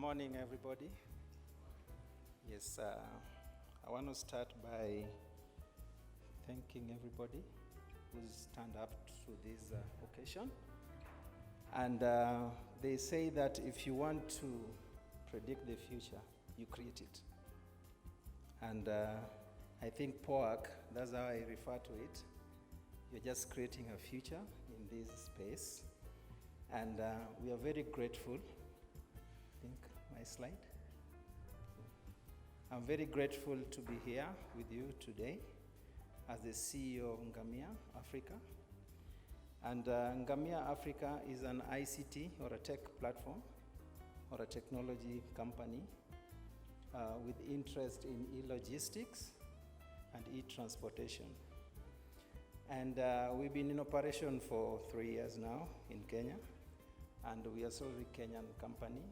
morning, everybody. Yes, I want to start by thanking everybody who's turned up to this occasion. And they say that if you want to predict the future, you create it. And I think POAC, that's how I refer to it. You're just creating a future in this space. And we are very grateful. I think my slide. I'm very grateful to be here with you today as the CEO of Ngamia Africa. And Ngamia Africa is an ICT or a tech platform or a technology company with interest in e-logistics and e-transportation. And we've been in operation for 3 years now in Kenya. And we are solely a Kenyan company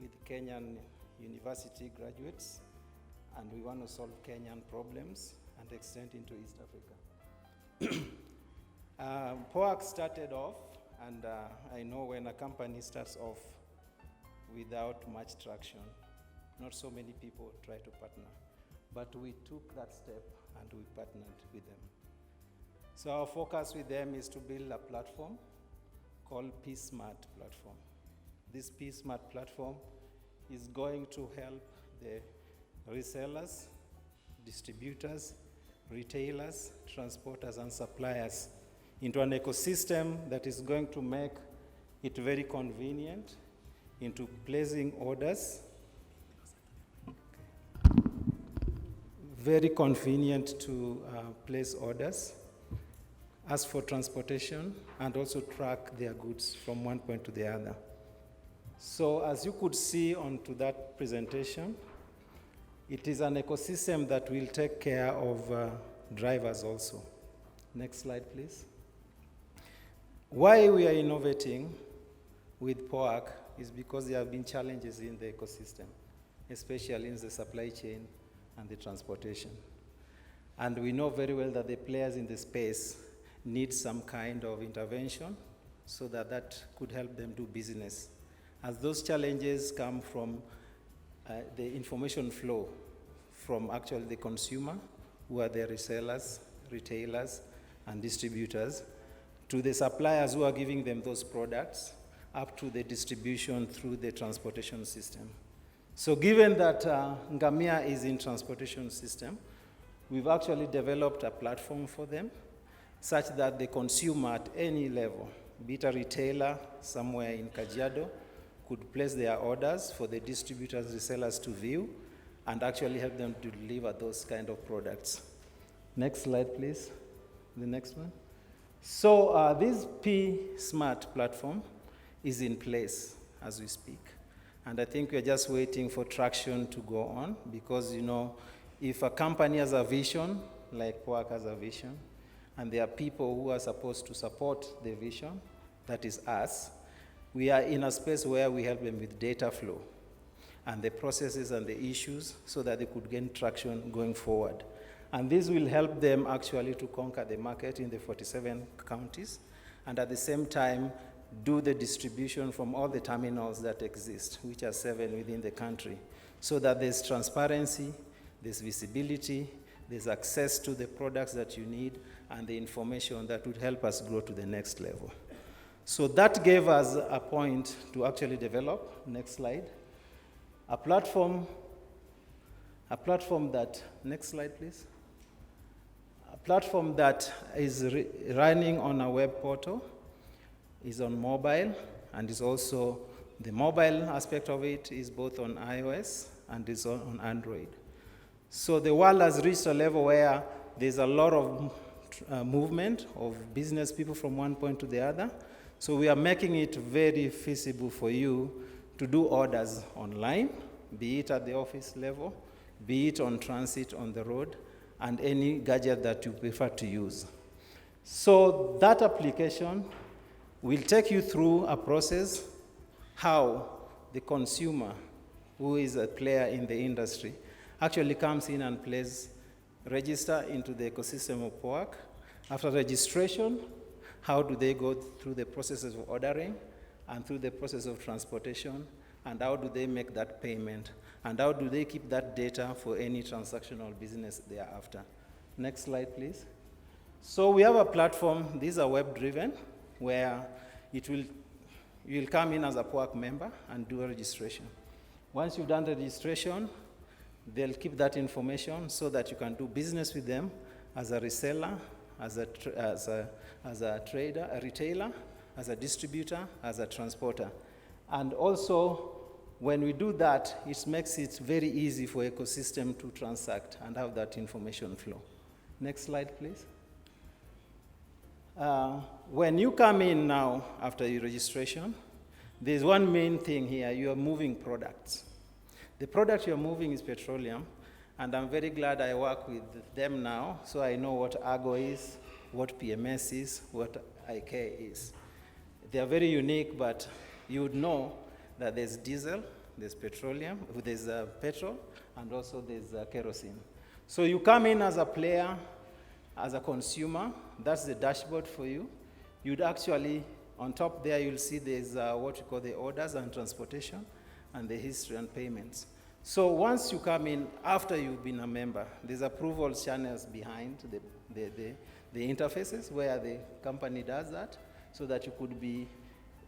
with Kenyan university graduates. And we want to solve Kenyan problems and extend into East Africa. POAC started off, and I know when a company starts off without much traction, not so many people try to partner. But we took that step and we partnered with them. So our focus with them is to build a platform called P-Smart platform. This P-Smart platform is going to help the resellers, distributors, retailers, transporters, and suppliers into an ecosystem that is going to make it very convenient into placing orders, very convenient to place orders, as for transportation, and also track their goods from one point to the other. So as you could see onto that presentation, it is an ecosystem that will take care of drivers also. Next slide, please. Why we are innovating with POAC is because there have been challenges in the ecosystem, especially in the supply chain and the transportation. And we know very well that the players in the space need some kind of intervention so that that could help them do business. As those challenges come from the information flow from actually the consumer, who are the resellers, retailers, and distributors, to the suppliers who are giving them those products, up to the distribution through the transportation system. So given that Ngamia is in transportation system, we've actually developed a platform for them such that the consumer at any level, be it a retailer somewhere in Kajiado, could place their orders for the distributors, resellers to view, and actually help them to deliver those kind of products. Next slide, please. The next one. So this P-Smart platform is in place as we speak. And I think we're just waiting for traction to go on because, you know, if a company has a vision, like POAC has a vision, and there are people who are supposed to support the vision, that is us, we are in a space where we help them with data flow and the processes and the issues so that they could gain traction going forward. And this will help them actually to conquer the market in the 47 counties and at the same time do the distribution from all the terminals that exist, which are 7 within the country, so that there's transparency, there's visibility, there's access to the products that you need and the information that would help us grow to the next level. So that gave us a point to actually develop, next slide, a platform that, next slide please, a platform that is running on a web portal, is on mobile, and is also, the mobile aspect of it is both on iOS and is on Android. So the world has reached a level where there's a lot of movement of business people from one point to the other. So we are making it very feasible for you to do orders online, be it at the office level, be it on transit on the road, and any gadget that you prefer to use. So that application will take you through a process how the consumer, who is a player in the industry, actually comes in and plays register into the ecosystem of POAC. After registration, how do they go through the processes of ordering and through the process of transportation and how do they make that payment, and how do they keep that data for any transactional business they are after. Next slide, please. So we have a platform, these are web-driven, where you'll come in as a POAC member and do a registration. Once you've done the registration, they'll keep that information so that you can do business with them as a reseller, as a trader, a retailer, as a distributor, as a transporter. And also, when we do that, it makes it very easy for ecosystem to transact and have that information flow. Next slide, please. When you come in now after your registration, there's one main thing here, you are moving products. The product you're moving is Petroleum, and I'm very glad I work with them now, so I know what Argo is, what PMS is, what IK is. They are very unique, but you would know that there's diesel, there's petroleum, there's petrol, and also there's kerosene. So you come in as a player, as a consumer, that's the dashboard for you. You'd actually, on top there, you'll see there's what we call the orders and transportation, and the history and payments. So once you come in, after you've been a member, there's approval channels behind the interfaces where the company does that, so that you could be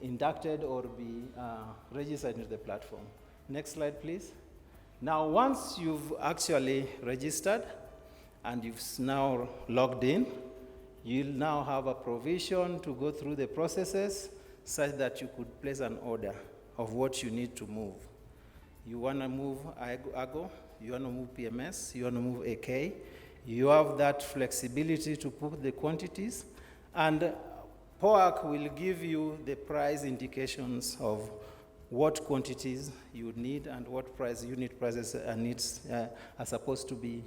inducted or be registered into the platform. Next slide, please. Now, once you've actually registered and you've now logged in, you'll now have a provision to go through the processes such that you could place an order of what you need to move. You want to move Argo, you want to move PMS, you want to move AK. You have that flexibility to put the quantities, and POAC will give you the price indications of what quantities you would need and what unit prices are supposed to be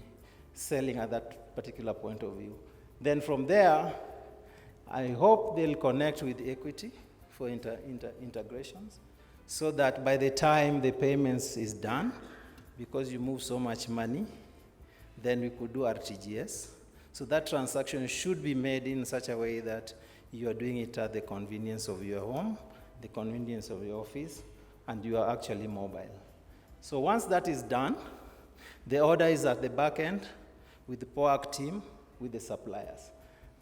selling at that particular point of view. Then from there, I hope they'll connect with equity for integrations, so that by the time the payments is done, because you move so much money, then we could do RTGS. So that transaction should be made in such a way that you are doing it at the convenience of your home, the convenience of your office, and you are actually mobile. So once that is done, the order is at the back end with the POAC team, with the suppliers.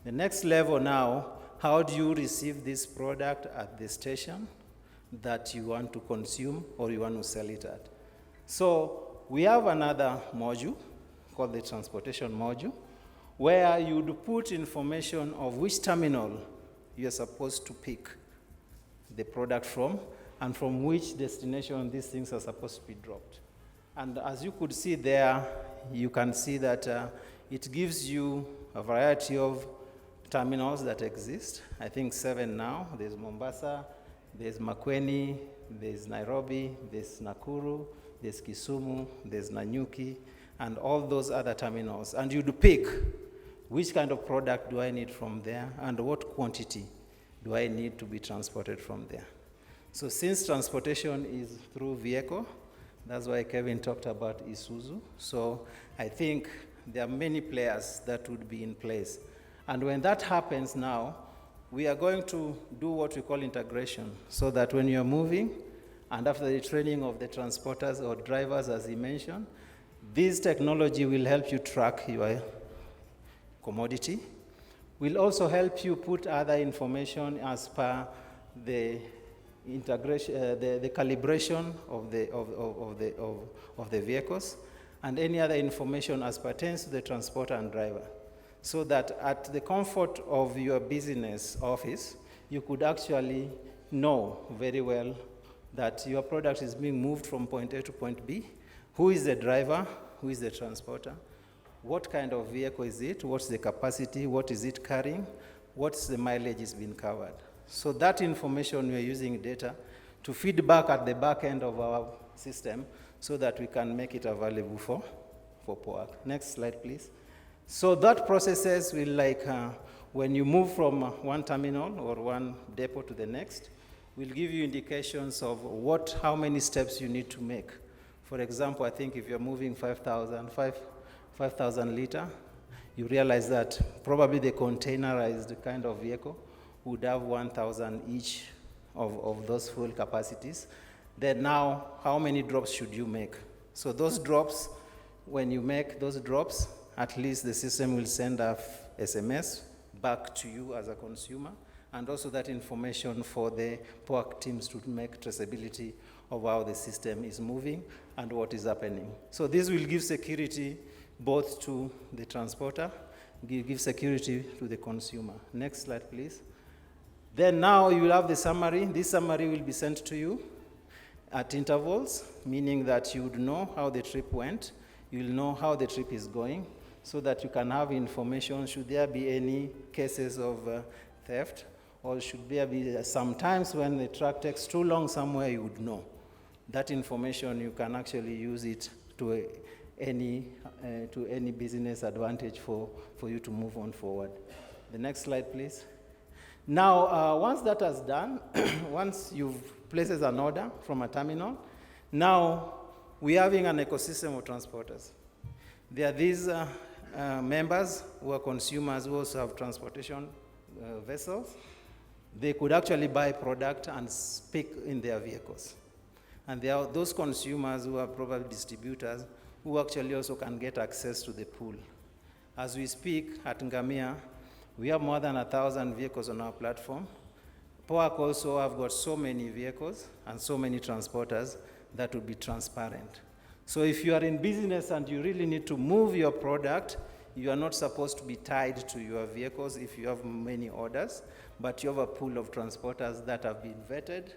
The next level now, how do you receive this product at the station that you want to consume or you want to sell it at? So we have another module called the transportation module, where you would put information of which terminal you're supposed to pick the product from, and from which destination these things are supposed to be dropped. And as you could see there, you can see that it gives you a variety of terminals that exist. I think 7 now. There's Mombasa, there's Makueni, there's Nairobi, there's Nakuru, there's Kisumu, there's Nanyuki, and all those other terminals. And you'd pick which kind of product do I need from there, and what quantity do I need to be transported from there. So since transportation is through vehicle, that's why Kevin talked about Isuzu. So I think there are many players that would be in place. And when that happens now, we are going to do what we call integration, so that when you're moving, and after the training of the transporters or drivers, as he mentioned, this technology will help you track your commodity. Will also help you put other information as per the integration, the calibration of the vehicles, and any other information as pertains to the transporter and driver, so that at the comfort of your business office, you could actually know very well that your product is being moved from point A to point B, who is the driver, who is the transporter, what kind of vehicle is it, what's the capacity, what is it carrying, what's the mileage is being covered. So that information, we are using data to feed back at the back end of our system so that we can make it available for POAC. Next slide, please. So that processes will, like, when you move from one terminal or one depot to the next, will give you indications of how many steps you need to make. For example, I think if you're moving 5,000 liter, you realize that probably the containerized kind of vehicle would have 1,000 each of those fuel capacities. then now how many drops should you make? So those drops, when you make those drops, at least the system will send a SMS back to you as a consumer, and also that information for the POAC teams to make traceability of how the system is moving and what is happening. So this will give security both to the transporter, give security to the consumer. Next slide, please. Then now you will have the summary. This summary will be sent to you at intervals, meaning that you would know how the trip went, you will know how the trip is going, so that you can have information should there be any cases of theft, or should there be sometimes when the truck takes too long somewhere, you would know. That information, you can actually use it to any business advantage for you to move on forward. The next slide, please. Now, once that is done, once you've places an order from a terminal, now we're having an ecosystem of transporters. There are these members who are consumers who also have transportation vessels. They could actually buy product and pick in their vehicles. And there are those consumers who are probably distributors who actually also can get access to the pool. As we speak at Ngamia, we have more than 1,000 vehicles on our platform. POAC also have got so many vehicles and so many transporters that will be transparent. So if you are in business and you really need to move your product, you are not supposed to be tied to your vehicles if you have many orders, but you have a pool of transporters that have been vetted,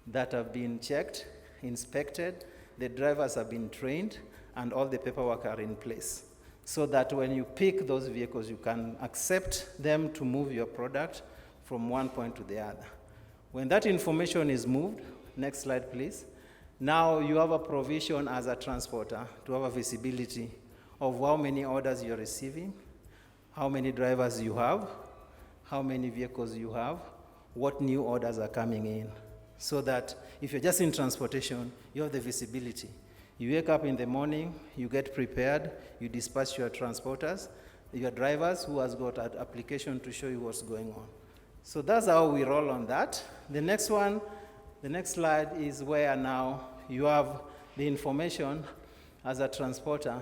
that have been checked, inspected, the drivers have been trained, and all the paperwork are in place. So that when you pick those vehicles, you can accept them to move your product from one point to the other. When that information is moved, next slide please, now you have a provision as a transporter to have a visibility of how many orders you're receiving, how many drivers you have, how many vehicles you have, what new orders are coming in. So that if you're just in transportation, you have the visibility. You wake up in the morning, you get prepared, you dispatch your transporters, your drivers who has got an application to show you what's going on. So that's how we roll on that. The next one, the next slide is where now you have the information as a transporter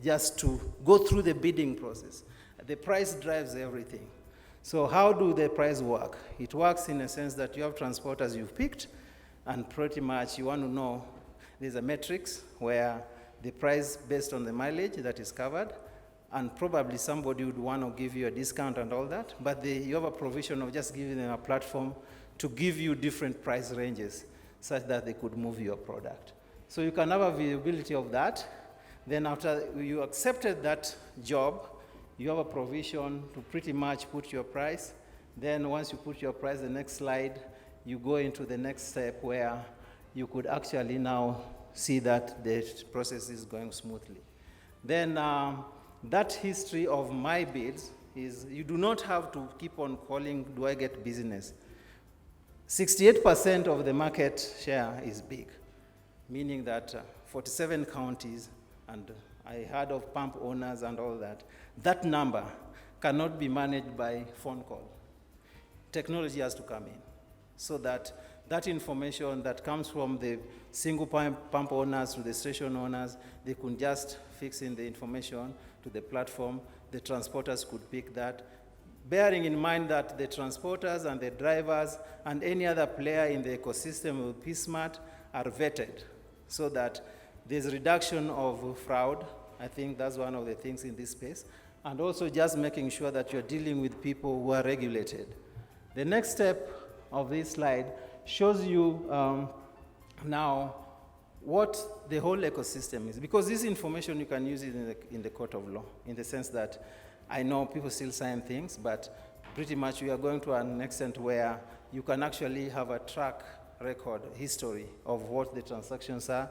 just to go through the bidding process. The price drives everything. So how do the price work? It works in a sense that you have transporters you've picked, and pretty much you want to know there's a matrix where the price based on the mileage that is covered, and probably somebody would want to give you a discount and all that, but you have a provision of just giving them a platform to give you different price ranges such that they could move your product. So you can have a visibility of that. Then after you accepted that job, you have a provision to pretty much put your price. Then once you put your price, the next slide, you go into the next step where you could actually now see that the process is going smoothly. Then that history of my bids is you do not have to keep on calling, do I get business? 68% of the market share is big, meaning that 47 counties, and I heard of pump owners and all that. That number cannot be managed by phone call. Technology has to come in so that that information that comes from the single pump owners to the station owners, they could just fix in the information to the platform. The transporters could pick that, bearing in mind that the transporters and the drivers and any other player in the ecosystem of PSmart are vetted so that there's reduction of fraud. I think that's one of the things in this space. And also just making sure that you're dealing with people who are regulated. The next step of this slide shows you now what the whole ecosystem is. Because this information, you can use it in the court of law, in the sense that I know people still sign things, but pretty much we are going to an extent where you can actually have a track record, history of what the transactions are,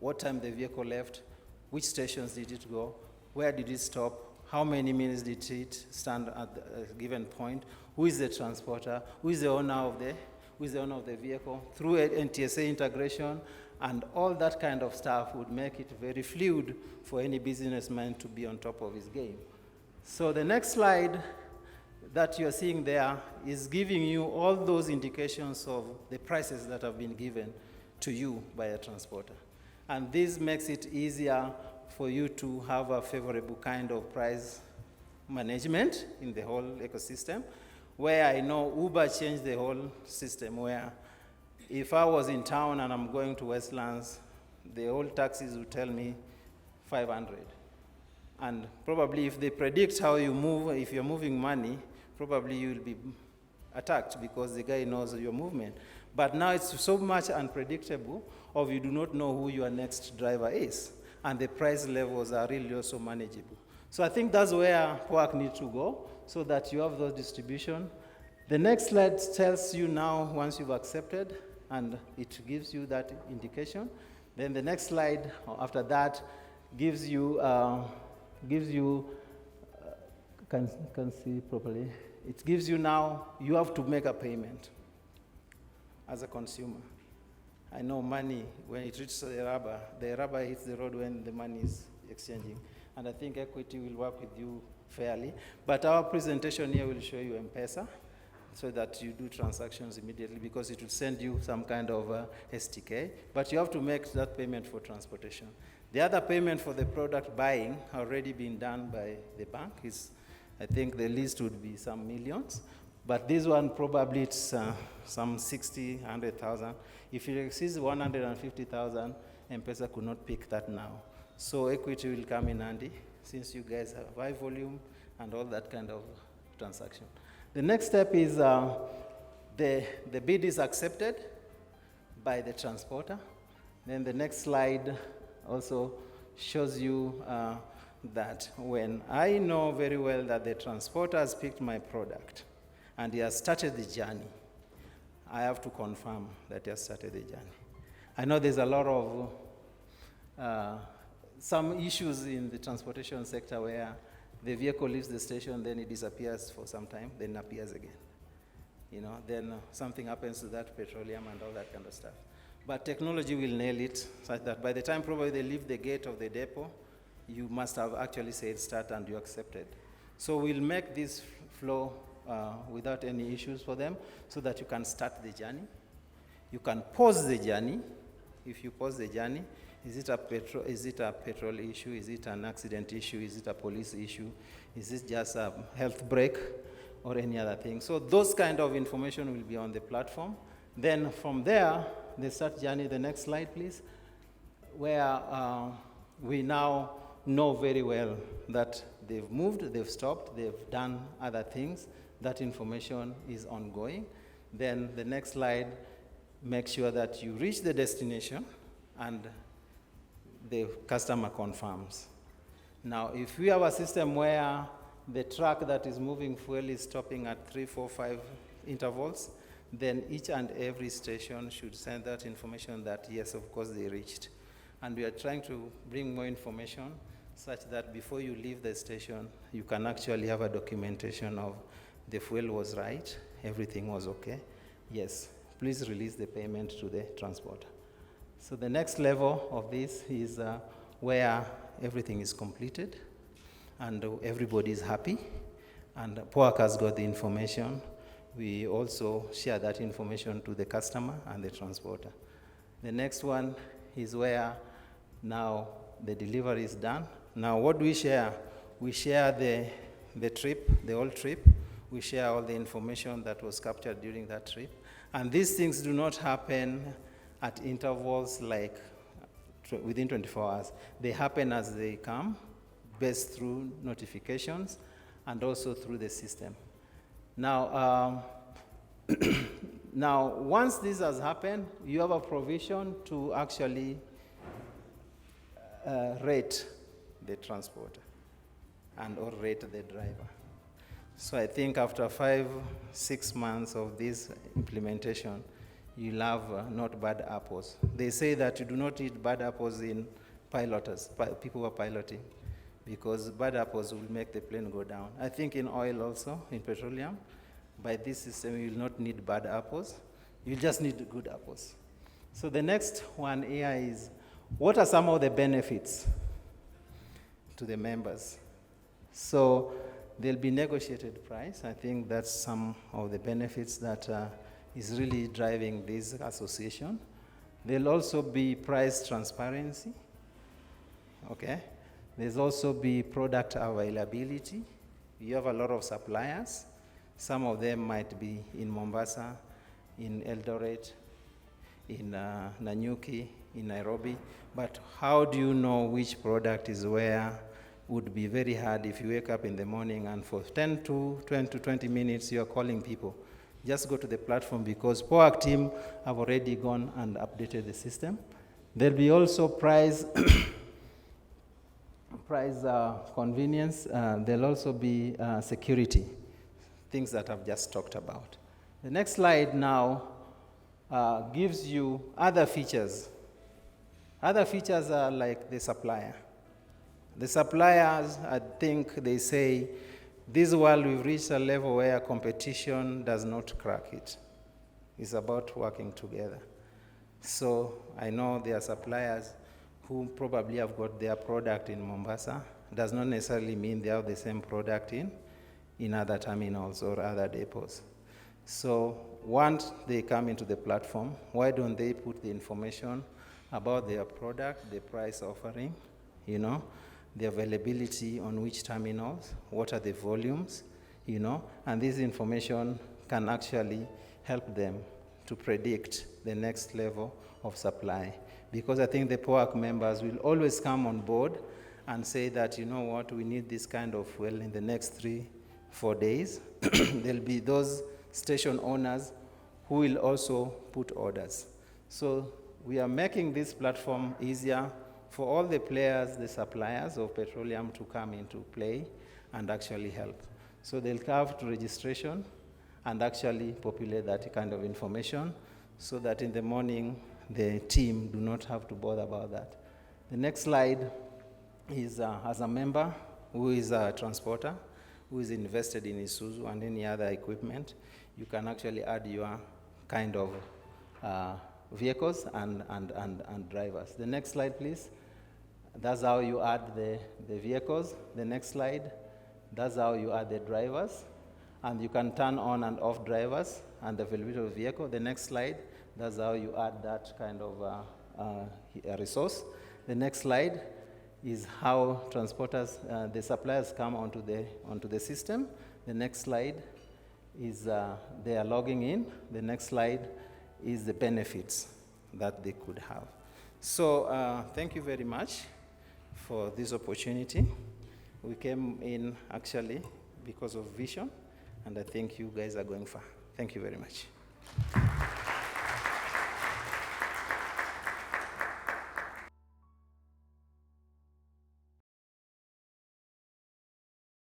what time the vehicle left, which stations did it go, where did it stop, how many minutes did it stand at a given point, who is the transporter, who is the owner of the vehicle, through NTSA integration, and all that kind of stuff would make it very fluid for any businessman to be on top of his game. So the next slide that you're seeing there is giving you all those indications of the prices that have been given to you by a transporter. And this makes it easier for you to have a favorable kind of price management in the whole ecosystem, where I know Uber changed the whole system, where if I was in town and I'm going to Westlands, the old taxis would tell me 500. And probably if they predict how you move, if you're moving money, probably you'll be attacked because the guy knows your movement. But now it's so much unpredictable, or you do not know who your next driver is. And the price levels are really also manageable. So I think that's where work needs to go, so that you have those distribution. The next slide tells you now, once you've accepted, and it gives you that indication. Then the next slide after that gives you, can see properly. It gives you now, you have to make a payment as a consumer. I know money, when it reaches the rubber hits the road when the money is exchanging. And I think Equity will work with you fairly. But our presentation here will show you M-Pesa, so that you do transactions immediately, because it will send you some kind of STK. But you have to make that payment for transportation. The other payment for the product buying already been done by the bank. I think the least would be some millions. But this one probably it's some 60, 100,000. If it exceeds 150,000, M-Pesa could not pick that now. So Equity will come in handy, since you guys have high volume and all that kind of transaction. The next step is the bid is accepted by the transporter. Then the next slide also shows you that when I know very well that the transporter has picked my product and he has started the journey, I have to confirm that he has started the journey. I know there's a lot of some issues in the transportation sector where the vehicle leaves the station, then it disappears for some time, then appears again. Then something happens to that petroleum and all that kind of stuff. But technology will nail it, such that by the time probably they leave the gate of the depot, you must have actually said start and you accepted. So we'll make this flow without any issues for them, so that you can start the journey. You can pause the journey. If you pause the journey, is it a petrol issue? Is it an accident issue? Is it a police issue? Is it just a health break or any other thing? So those kind of information will be on the platform. Then from there, the start journey, the next slide, please, where we now know very well that they've moved, they've stopped, they've done other things. That information is ongoing. Then the next slide, make sure that you reach the destination and the customer confirms. Now, if we have a system where the truck that is moving fuel is stopping at 3, 4, 5 intervals, then each and every station should send that information that, yes, of course, they reached. And we are trying to bring more information such that before you leave the station, you can actually have a documentation of the fuel was right, everything was okay. Yes, please release the payment to the transporter. So the next level of this is where everything is completed and everybody is happy and POAC has got the information. We also share that information to the customer and the transporter. The next one is where now the delivery is done. Now what do we share? We share the trip, the whole trip. We share all the information that was captured during that trip. And these things do not happen at intervals like within 24 hours. They happen as they come, based through notifications and also through the system. Now, now, once this has happened, you have a provision to actually rate the transporter and or rate the driver. So I think after 5, 6 months of this implementation, you'll have not bad apples. They say that you do not eat bad apples in piloters, people who are piloting, because bad apples will make the plane go down. I think in oil also, in petroleum, by this system, you will not need bad apples. You just need good apples. So the next one here is, what are some of the benefits to the members? So there'll be negotiated price. I think that's some of the benefits that is really driving this association. There'll also be price transparency, okay? There's also be product availability. You have a lot of suppliers. Some of them might be in Mombasa, in Eldoret, in Nanyuki, in Nairobi. But how do you know which product is where? Would be very hard if you wake up in the morning and for 10 to 20 minutes you're calling people. Just go to the platform because POAC team have already gone and updated the system. There'll be also price convenience. There'll also be security, things that I've just talked about. The next slide now gives you other features. Other features are like the supplier. The suppliers, I think they say, this world we've reached a level where competition does not crack it. It's about working together. So I know there are suppliers who probably have got their product in Mombasa. Does not necessarily mean they have the same product in other terminals or other depots. So once they come into the platform, why don't they put the information about their product, the price offering, you know, the availability on which terminals, what are the volumes, you know, and this information can actually help them to predict the next level of supply. Because I think the POAC members will always come on board and say that, you know what, we need this kind of fuel in the next 3-4 days. There'll be those station owners who will also put orders. So we are making this platform easier for all the players, the suppliers of petroleum to come into play and actually help. So they'll have to registration and actually populate that kind of information so that in the morning the team do not have to bother about that. The next slide is as a member who is a transporter, who is invested in Isuzu and any other equipment, you can actually add your kind of vehicles and drivers. The next slide, please. That's how you add the vehicles. The next slide, that's how you add the drivers. And you can turn on and off drivers and the availability of the vehicle. The next slide, that's how you add that kind of resource. The next slide is how transporters, the suppliers come onto the system. The next slide is they are logging in. The next slide is the benefits that they could have. So thank you very much for this opportunity. We came in actually because of vision, and I think you guys are going far. Thank you very much.